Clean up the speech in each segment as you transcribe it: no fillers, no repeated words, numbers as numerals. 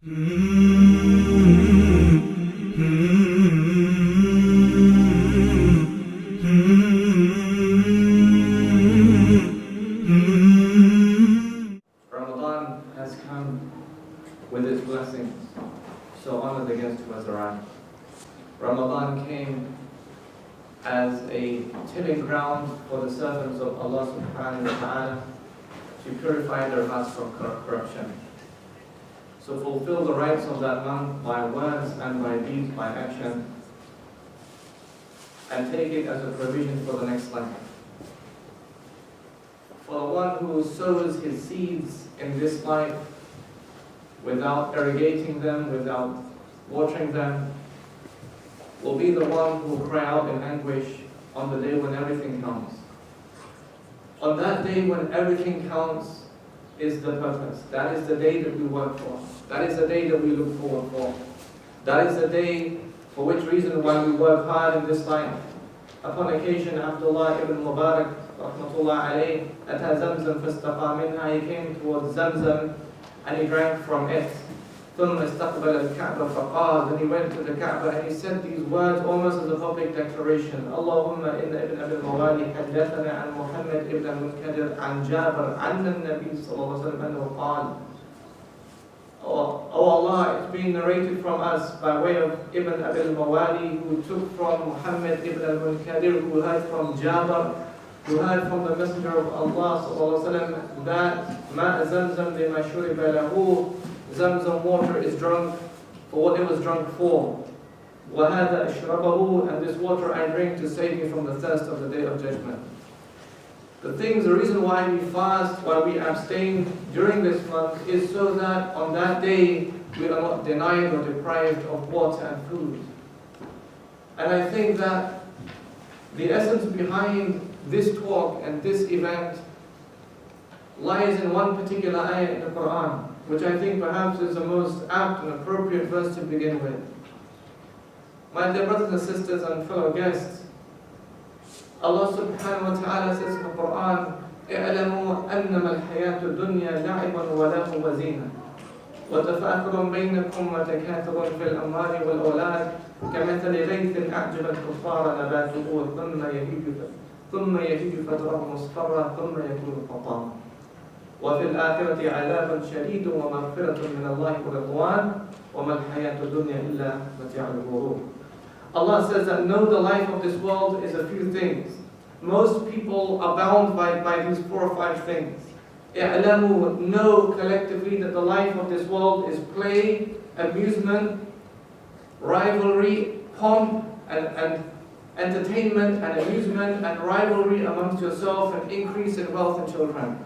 Ramadan has come with its blessings, so honor the guest who has arrived. Ramadan came as a tilling ground for the servants of Allah subhanahu wa ta'ala to purify their hearts from corruption. So fulfill the rights of that month by words and by deeds, by action, and take it as a provision for the next life. For the one who sows his seeds in this life without irrigating them, without watering them, will be the one who will cry out in anguish on the day when everything counts. On that day when everything counts is the purpose. That is the day that we work for. That is the day that we look forward for. That is the day for which reason why we work hard in this life. Upon occasion, Abdullah ibn Mubarak, rahmatullah alayh, ata Zamzam fastaqa minha, he came towards Zamzam and he drank from it. ثم استقبل الكعبة فقال, then he went to the Kaaba and he said these words almost as a public declaration. Allahumma inna ibn Abi al-Mawali حدثنا عن محمد ibn Mangera عن جابر عن النبي صلى الله عليه وسلم أنه قال. Oh Allah, it's being narrated from us by way of Ibn Abi al-Mawali, who took from Muhammad ibn al-Munkadir, who heard from Jabir, who heard from the Messenger of Allah sallallahu alaihi wasallam that ma zamzam lima shuriba lahu, Zamzam water is drunk for what it was drunk for. وَهَذَا أَشْرَبَهُ, and this water I drink to save me from the thirst of the day of judgment. The reason why we fast, why we abstain during this month is so that on that day we are not denied or deprived of water and food. And I think that the essence behind this talk and this event lies in one particular ayah in the Quran, which I think perhaps is the most apt and appropriate verse to begin with. My dear brothers and sisters and fellow guests, Allah subhanahu wa ta'ala says in the Quran, اعلموا أنما الحياة الدنيا لعب ولهو وزينة وتفاخر بينكم وتكاثر في الأموال والأولاد كمثل غيث أعجب الكفار نباته ثم يهيج فتراه مصفرا ثم يكون حطاما وفي الآخرة عذاب شديد ومغفرة من الله ورضوان وما الحياة الدنيا إلا متاع الغرور. Allah says that know the life of this world is a few things. Most people are bound by these 4 or 5 things. اعلموا, know collectively that the life of this world is play, amusement, rivalry, pomp, and entertainment and amusement and rivalry amongst yourself and increase in wealth and children.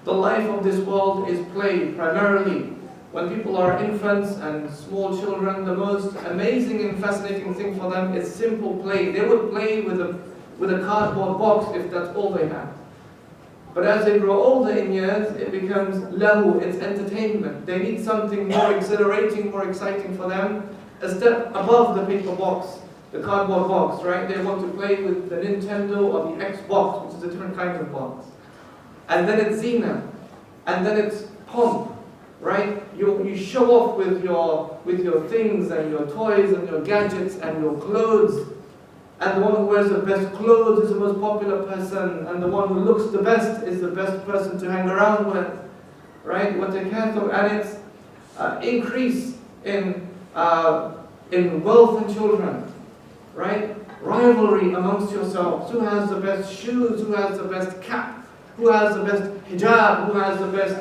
The life of this world is play primarily. When people are infants and small children, the most amazing and fascinating thing for them is simple play. They would play with a cardboard box if that's all they have. But as they grow older in years, it becomes lahu, it's entertainment. They need something more exhilarating, more exciting for them, a step above the paper box, the cardboard box, right? They want to play with the Nintendo or the Xbox, which is a different kind of box. And then it's zina, and then it's pomp, right? You show off with your things and your toys and your gadgets and your clothes. And the one who wears the best clothes is the most popular person, and the one who looks the best is the best person to hang around with, right? What they can do, and it's increase in wealth and children, right? Rivalry amongst yourselves. Who has the best shoes? Who has the best cap? Who has the best hijab? Who has the best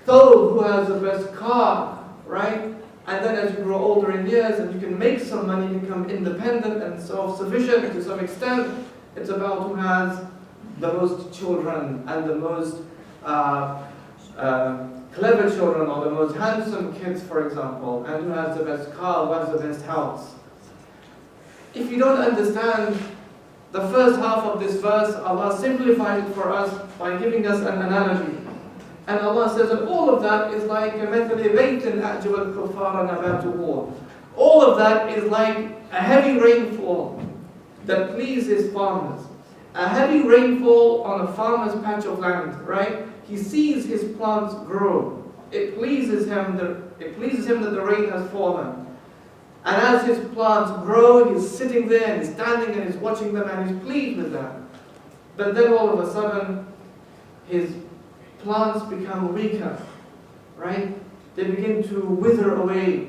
thobe? Who has the best car? Right? And then as you grow older in years and you can make some money, become independent and self-sufficient to some extent, it's about who has the most children and the most clever children or the most handsome kids, for example, and who has the best car, who has the best house. If you don't understand the first half of this verse, Allah simplified it for us by giving us an analogy. And Allah says that all of that is like a method all of that is like a heavy rainfall that pleases farmers. A heavy rainfall on a farmer's patch of land, right? He sees his plants grow it pleases him that the rain has fallen. And as his plants grow, he's sitting there and he's standing and he's watching them and he's pleased with them. But then all of a sudden, his plants become weaker, right? They begin to wither away.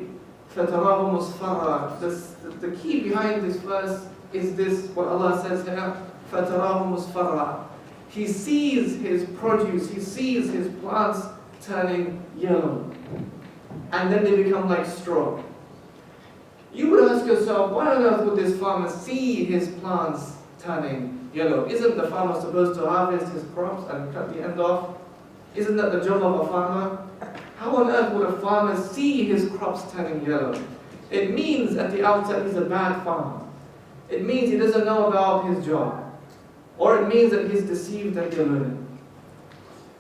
فَتَرَاهُ مُصْفَرًّا. The key behind this verse is this, what Allah says here, فَتَرَاهُ مُصْفَرًّا. He sees his produce, he sees his plants turning yellow. And then they become like straw. You would ask yourself, why on earth would this farmer see his plants turning yellow? Isn't the farmer supposed to harvest his crops and cut the end off? Isn't that the job of a farmer? How on earth would a farmer see his crops turning yellow? It means at the outset he's a bad farmer. It means he doesn't know about his job. Or it means that he's deceived and deluded.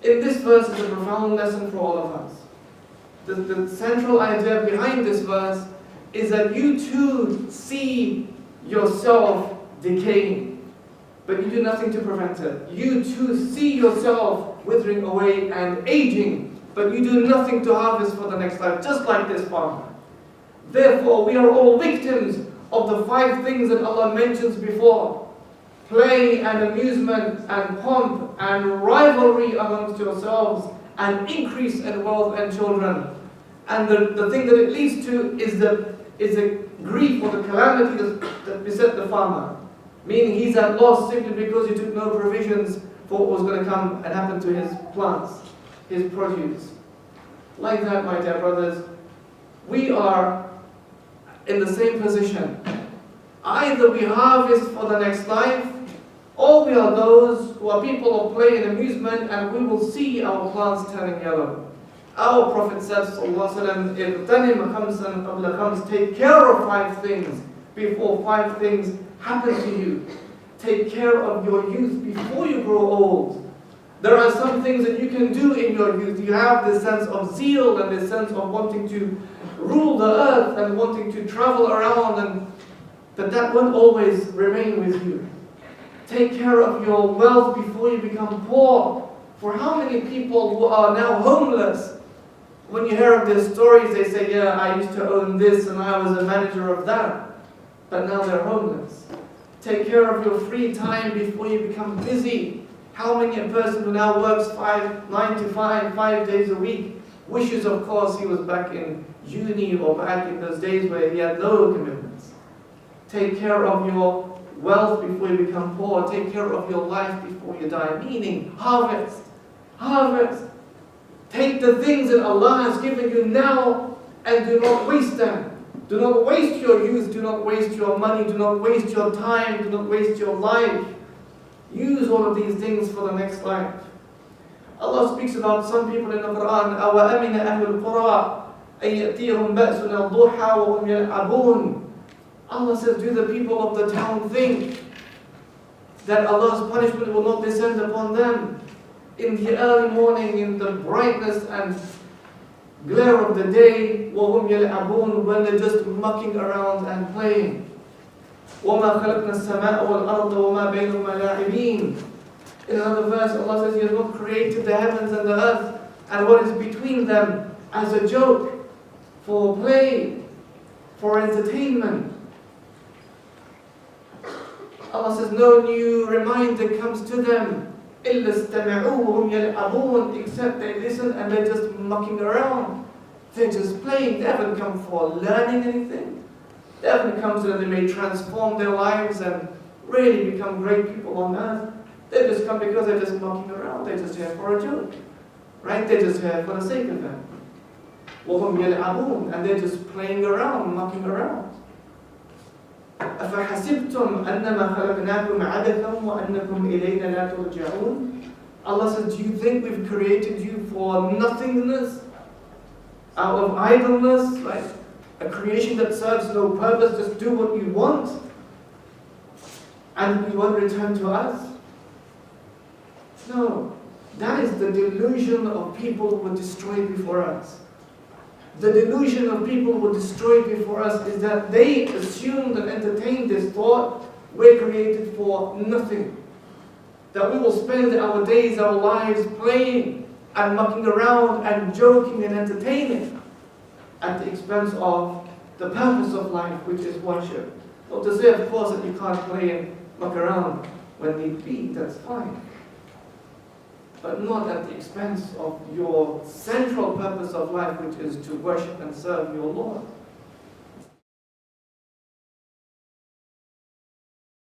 In this verse is a profound lesson for all of us. The central idea behind this verse is that you too see yourself decaying, but you do nothing to prevent it. You too see yourself withering away and aging, but you do nothing to harvest for the next life, just like this farmer. Therefore, we are all victims of the 5 things that Allah mentions before: play and amusement and pomp and rivalry amongst yourselves and increase in wealth and children. And the thing that it leads to is the grief or the calamity that beset the farmer. Meaning he's at loss simply because he took no provisions for what was going to come and happen to his plants, his produce. Like that, my dear brothers, we are in the same position. Either we harvest for the next life, or we are those who are people of play and amusement, and we will see our plants turning yellow. Our Prophet said, sallallahu alaihi wasallam, take care of 5 things before 5 things happen to you. Take care of your youth before you grow old. There are some things that you can do in your youth. You have this sense of zeal and this sense of wanting to rule the earth and wanting to travel around, but that won't always remain with you. Take care of your wealth before you become poor. For how many people who are now homeless, when you hear of their stories, they say, yeah, I used to own this and I was a manager of that, but now they're homeless. Take care of your free time before you become busy. How many a person who now works 9 to 5 days a week, wishes of course he was back in uni or back in those days where he had no commitments. Take care of your wealth before you become poor. Take care of your life before you die. Meaning, harvest. Harvest. Take the things that Allah has given you now and do not waste them. Do not waste your youth, do not waste your money, do not waste your time, do not waste your life. Use all of these things for the next life. Allah speaks about some people in the Quran, أَوَأَمِنَ أَهْلُ الْقُرَىٰ أَن يَأْتِيَهُمْ بَأْسُنَا الضُّحَىٰ وَهُمْ يَلْعَبُونَ. Allah says, do the people of the town think that Allah's punishment will not descend upon them in the early morning, in the brightness and glare of the day, وَهُمْ يَلْعَبُونَ, when they're just mucking around and playing. وَمَا خَلَقْنَا السَّمَاءَ وَالْأَرْضَ وَمَا بَيْنَهُمَا لَاعِبِينَ. In another verse, Allah says He has not created the heavens and the earth and what is between them as a joke, for play, for entertainment. Allah says no new reminder comes to them, إِلَّا اسْتَمِعُوا وَهُمْ يَلْعَبُونَ, except they listen and they're just mucking around. They're just playing. They haven't come for learning anything. They haven't come so that they may transform their lives and really become great people on earth. They just come because they're just mucking around. They're just here for a joke. Right? They're just here for the sake of it. وَهُمْ يَلْعَبُونَ, and they're just playing around, mucking around. أَفَحَسِبْتُمْ أَنَّمَا خَلَقْنَاكُمْ عَبَثًا وَأَنَّكُمْ إِلَيْنَا لَا تُرْجَعُونَ. Allah says, do you think we've created you for nothingness? Out of idleness? Like a creation that serves no purpose, just do what you want? And you won't return to us? No. That is the delusion of people who were destroyed before us. The delusion of people who were destroyed before us is that they assumed and entertained this thought, we're created for nothing. That we will spend our days, our lives playing. and mucking around and joking and entertaining at the expense of the purpose of life, which is worship. Not to say, of course, that you can't play and muck around when need be, that's fine. But not at the expense of your central purpose of life, which is to worship and serve your Lord.